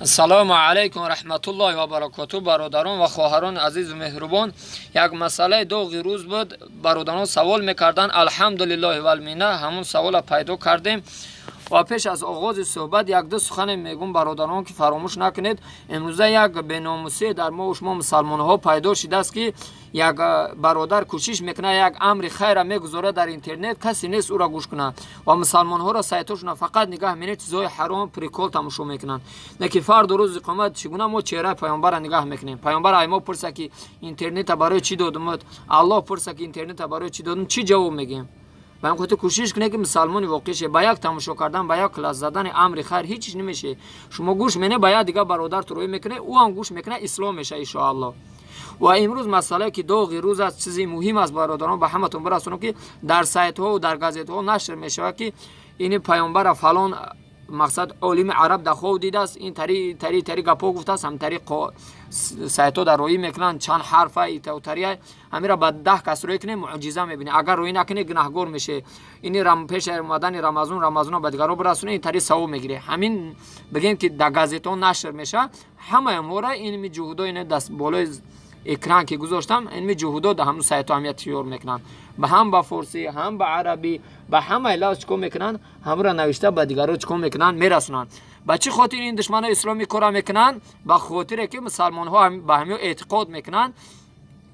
السلام علیکم و رحمت الله و برکاته. برادران و خواهران عزیز و مهربان، یک مسئله دوغ روز بود. برادران سوال میکردن، الحمدلله و المنه همون سوال پیدا کردیم. و پیش از آغاز صحبت یک دو سخن میگم برادران که فراموش نکنید. امروزه یک بیناموسی در ما و شما مسلمان ها پیدا شده است که یک برادر کوشش میکنه یک امر خیر میگذاره در اینترنت، کسی نیست او را گوش کنه و مسلمان ها را سایتاشون فقط نگاه میکنه، چیزای حرام پریکول تماشا میکنن. نکی فرد روز قیامت چگونه ما چهره پیامبر را نگاه میکنیم؟ پیامبر ای ما پرسه که اینترنت برای چی دادمت؟ الله پرسه که اینترنت برای چی دادم؟ چی جواب میگیم؟ با اینکه کوشش کنه که مسلمان واقعی شه. با یک تماشا کردن، با یک کلاس زدن امر خیر هیچ چیز نمیشه. شما گوش منه باید دیگه برادر تو روی میکنه، او هم گوش میکنه، اسلام میشه ان شاء الله. و امروز مسئله که دوغ روز است، چیزی مهم است برادران، به همتون برسونم که در سایت ها و در گازیت ها نشر میشه که این پیامبر فلان مقصد عالم عرب در خود دیده است، این تری گپا گفته است، هم طریق سایت ها در روی میکنن چند حرف ایتوتریه همین را به 10 کس روی کنه معجزه میبینه. اگر روی نکنه گناهگار میشه. این پیش اومدن رمضان به دیگران برسونه، این طریق ثواب میگیره. همین بگیم که در گازیت ها نشر میشه، همه مورا این جهودا این دست بالای اکران که گذاشتم، این جهودا در همون سایت ها همیت تیار میکنن، به هم با فارسی هم با عربی به همه علاج چکو میکنن، هم را نوشته به دیگران چکو میکنن میرسونن. به چه خاطر این دشمن اسلامی کار میکنن؟ به خاطر که مسلمان ها به همین اعتقاد میکنن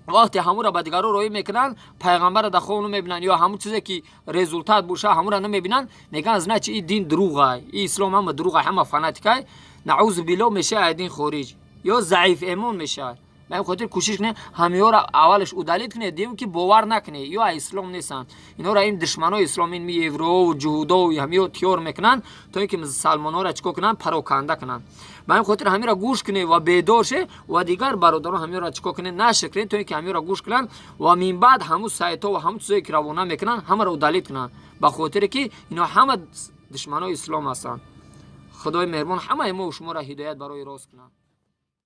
وقتی همون را به دیگران روی میکنن، پیغمبر را در خود نمیبینن یا همون چیزی که رزولتات باشه همون را نمیبینن، میگن از نه چه این دین دروغه، این اسلام هم دروغه، همه فناتیکای نعوذ بالله میشه، از دین خارج یا ضعیف ایمان میشه. به این خاطر کوشش کنه همه را اولش ادالت کنه، دیم که باور نکنه یا اسلام نیستن. اینا را این دشمنای اسلامی می اورو و جهودا و همه تیور میکنن تا اینکه مسلمان‌ها را چیکار کنن؟ پراکنده کنن. به این خاطر همه را گوش کنه و بیدار شه و دیگر برادران همه را چیکار کنه؟ نشر کنه تا اینکه همه را گوش کنن و من بعد همون سایت ها و همون چیزایی که روانه میکنن همه را ادالت کنن، به خاطر که اینا همه دشمنای اسلام هستن. خدای مهربان همه ما و شما را هدایت برای راست کنه.